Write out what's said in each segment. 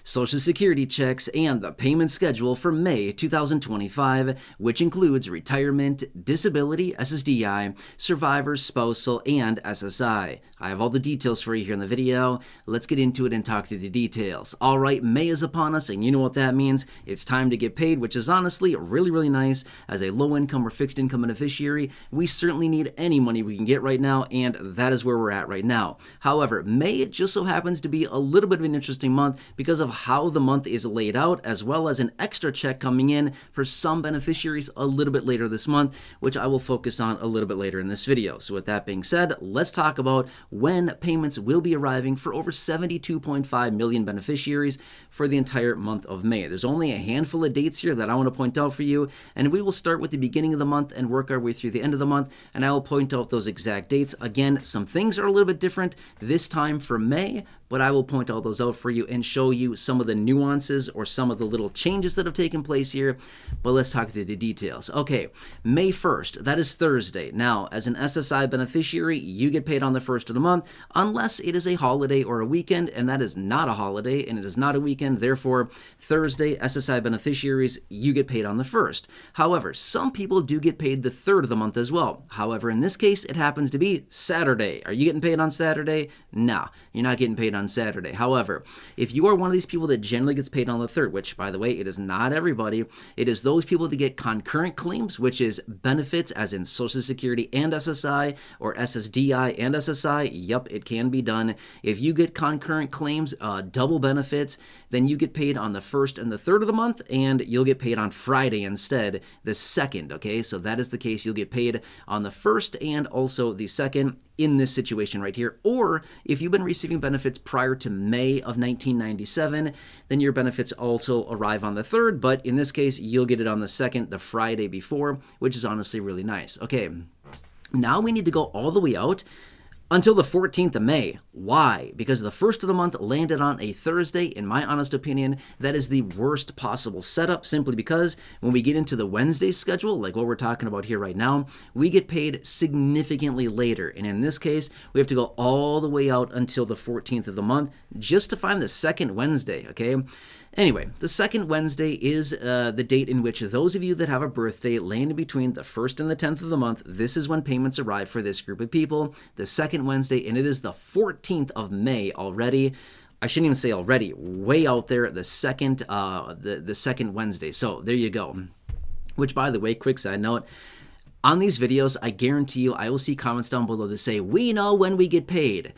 Social Security checks, and the payment schedule for May 2025, which includes retirement, disability, SSDI, survivors, spousal, and SSI. I have all the details for you here in the video. Let's get into it and talk through the details. All right, May is upon us, and you know what that means. It's time to get paid, which is honestly really, really nice. As a low-income or fixed-income beneficiary, we certainly need any money we can get right now, and that is where we're at right now. However, May, it just so happens to be a little bit of an interesting month because of how the month is laid out, as well as an extra check coming in for some beneficiaries a little bit later this month, which I will focus on a little bit later in this video. So with that being said, let's talk about when payments will be arriving for over 72.5 million beneficiaries for the entire month of May. There's only a handful of dates here that I want to point out for you, and we will start with the beginning of the month and work our way through the end of the month, and I will point out those exact dates. Again, some things are a little bit different this time for May, but I will point all those out for you and show you some of the nuances or some of the little changes that have taken place here. But let's talk through the details. Okay, May 1st, that is Thursday. Now, as an SSI beneficiary, you get paid on the 1st of the month, unless it is a holiday or a weekend, and that is not a holiday and it is not a weekend. Therefore, Thursday, SSI beneficiaries, you get paid on the 1st. However, some people do get paid the 3rd of the month as well. However, in this case, it happens to be Saturday. Are you getting paid on Saturday? No, you're not getting paid on Saturday. However, if you are one of these people that generally gets paid on the 3rd, which by the way, it is not everybody, it is those people that get concurrent claims, which is benefits as in Social Security and SSI, or SSDI and SSI. Yep, it can be done. If you get concurrent claims, double benefits, then you get paid on the 1st and the 3rd of the month, and you'll get paid on Friday instead, the 2nd, okay? So that is the case. You'll get paid on the 1st and also the 2nd in this situation right here. Or if you've been receiving benefits prior to May of 1997, then your benefits also arrive on the 3rd, but in this case, you'll get it on the 2nd, the Friday before, which is honestly really nice. Okay, now we need to go all the way out until the 14th of May. Why? Because the 1st of the month landed on a Thursday. In my honest opinion, that is the worst possible setup, simply because when we get into the Wednesday schedule, like what we're talking about here right now, we get paid significantly later. And in this case, we have to go all the way out until the 14th of the month just to find the second Wednesday, okay? Anyway, the second Wednesday is the date in which those of you that have a birthday land in between the 1st and the 10th of the month, this is when payments arrive for this group of people, the second Wednesday, and it is the 14th of May already. I shouldn't even say already, way out there, the second Wednesday. So there you go. Which, by the way, quick side note, on these videos, I guarantee you I will see comments down below that say, we know when we get paid.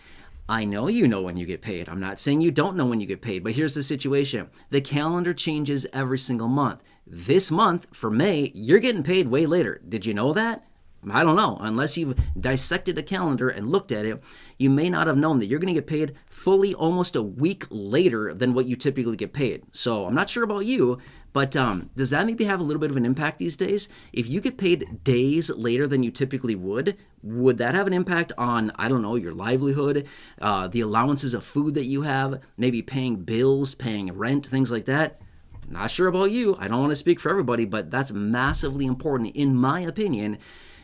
I know you know when you get paid. I'm not saying you don't know when you get paid, but here's the situation. The calendar changes every single month. This month, for May, you're getting paid way later. Did you know that? I don't know. Unless you've dissected a calendar and looked at it, you may not have known that you're going to get paid fully almost a week later than what you typically get paid. So I'm not sure about you, but does that maybe have a little bit of an impact these days? If you get paid days later than you typically would that have an impact on, I don't know, your livelihood, the allowances of food that you have, maybe paying bills, paying rent, things like that? Not sure about you. I don't want to speak for everybody, but that's massively important in my opinion.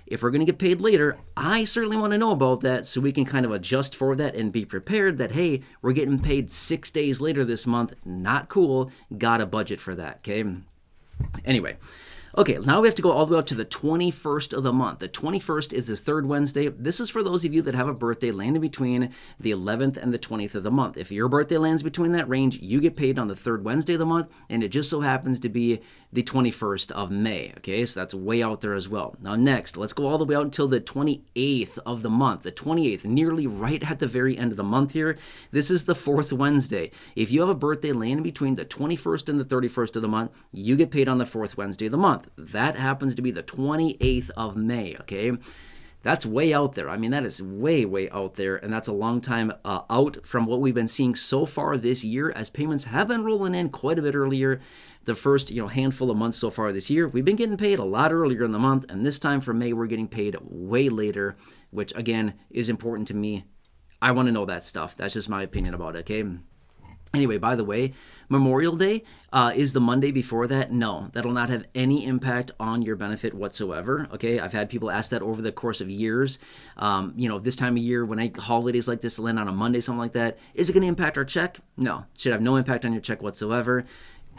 If we're going to get paid later, I certainly want to know about that so we can kind of adjust for that and be prepared that, hey, we're getting paid 6 days later this month. Not cool. Got a budget for that, okay? Anyway. Okay, now we have to go all the way out to the 21st of the month. The 21st is the 3rd Wednesday. This is for those of you that have a birthday landing between the 11th and the 20th of the month. If your birthday lands between that range, you get paid on the 3rd Wednesday of the month, and it just so happens to be the 21st of May, okay? So that's way out there as well. Now next, let's go all the way out until the 28th of the month. The 28th, nearly right at the very end of the month here. This is the 4th Wednesday. If you have a birthday landing between the 21st and the 31st of the month, you get paid on the 4th Wednesday of the month. That happens to be the 28th of May, okay? That's way out there. I mean, that is way, way out there, and that's a long time out from what we've been seeing so far this year, as payments have been rolling in quite a bit earlier. The first, handful of months so far this year, we've been getting paid a lot earlier in the month, and this time for May, we're getting paid way later, which, again, is important to me. I want to know that stuff. That's just my opinion about it, okay? Anyway, by the way, Memorial Day is the Monday before that. No, that'll not have any impact on your benefit whatsoever. Okay, I've had people ask that over the course of years. This time of year when holidays like this land on a Monday, something like that, is it going to impact our check? No, it should have no impact on your check whatsoever.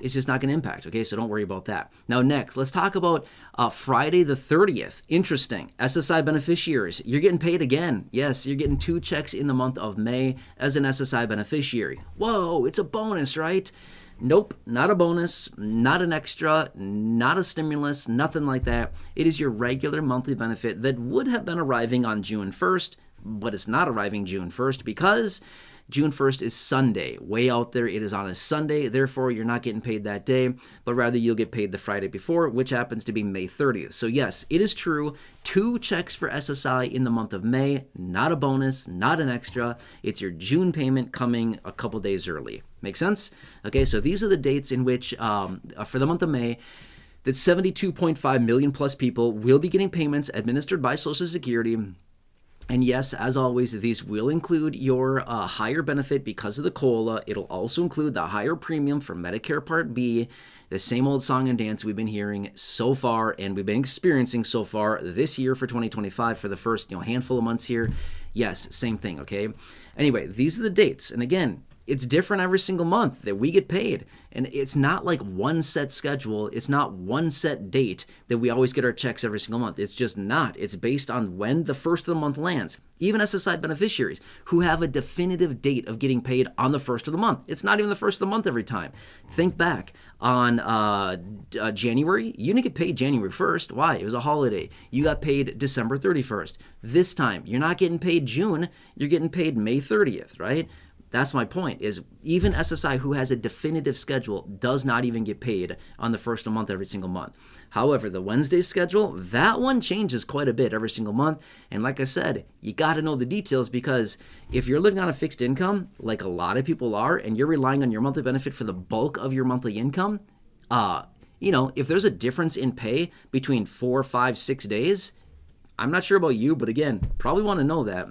It's just not going to impact, okay? So don't worry about that. Now, next, let's talk about Friday the 30th. Interesting. SSI beneficiaries. You're getting paid again. Yes, you're getting 2 checks in the month of May as an SSI beneficiary. Whoa, it's a bonus, right? Nope, not a bonus, not an extra, not a stimulus, nothing like that. It is your regular monthly benefit that would have been arriving on June 1st, but it's not arriving June 1st because June 1st is Sunday. Way out there, it is on a Sunday. Therefore, you're not getting paid that day, but rather you'll get paid the Friday before, which happens to be May 30th. So yes, it is true. 2 checks for SSI in the month of May. Not a bonus, not an extra. It's your June payment coming a couple days early. Make sense? Okay, so these are the dates in which, for the month of May, that 72.5 million plus people will be getting payments administered by Social Security. And yes, as always, these will include your higher benefit because of the COLA. It'll also include the higher premium for Medicare Part B, the same old song and dance we've been hearing so far and we've been experiencing so far this year for 2025 for the first handful of months here. Yes, same thing, okay? Anyway, these are the dates. And again, it's different every single month that we get paid. And it's not like one set schedule. It's not one set date that we always get our checks every single month. It's just not. It's based on when the first of the month lands. Even SSI beneficiaries who have a definitive date of getting paid on the first of the month. It's not even the first of the month every time. Think back on January. You didn't get paid January 1st. Why? It was a holiday. You got paid December 31st. This time, you're not getting paid June. You're getting paid May 30th, right? That's my point, is even SSI, who has a definitive schedule, does not even get paid on the first of the month every single month. However, the Wednesday schedule, that one changes quite a bit every single month. And like I said, you got to know the details, because if you're living on a fixed income, like a lot of people are, and you're relying on your monthly benefit for the bulk of your monthly income, if there's a difference in pay between 4, 5, 6 days, I'm not sure about you, but again, probably want to know that.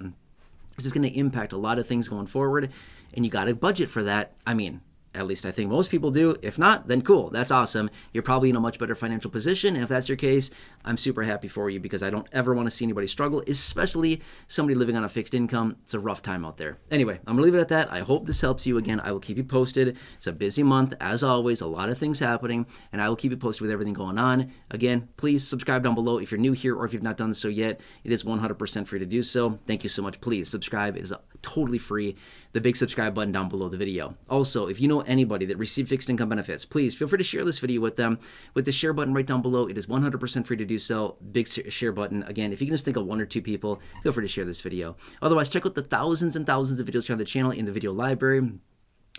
This is going to impact a lot of things going forward, and you got to budget for that. I mean, at least I think most people do. If not, then cool. That's awesome. You're probably in a much better financial position, and if that's your case, I'm super happy for you, because I don't ever want to see anybody struggle, especially somebody living on a fixed income. It's a rough time out there. Anyway, I'm going to leave it at that. I hope this helps you. Again, I will keep you posted. It's a busy month, as always, a lot of things happening, and I will keep you posted with everything going on. Again, please subscribe down below if you're new here, or if you've not done so yet. It is 100% free to do so. Thank you so much. Please subscribe. It is totally free. The big subscribe button down below the video. Also, if you know anybody that received fixed income benefits, please feel free to share this video with them. With the share button right down below, it is 100% free to do so. Big share button. Again, if you can just think of 1 or 2 people, feel free to share this video. Otherwise, check out the thousands and thousands of videos here on the channel in the video library.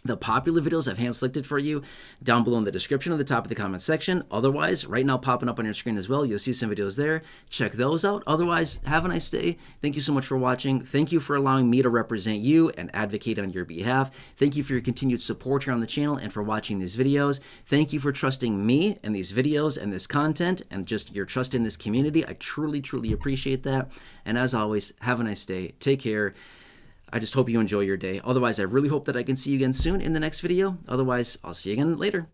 The popular videos I've hand-selected for you down below in the description at the top of the comment section. Otherwise, right now popping up on your screen as well, you'll see some videos there. Check those out. Otherwise, have a nice day. Thank you so much for watching. Thank you for allowing me to represent you and advocate on your behalf. Thank you for your continued support here on the channel and for watching these videos. Thank you for trusting me and these videos and this content and just your trust in this community. I truly, truly appreciate that. And as always, have a nice day. Take care. I just hope you enjoy your day. Otherwise, I really hope that I can see you again soon in the next video. Otherwise, I'll see you again later.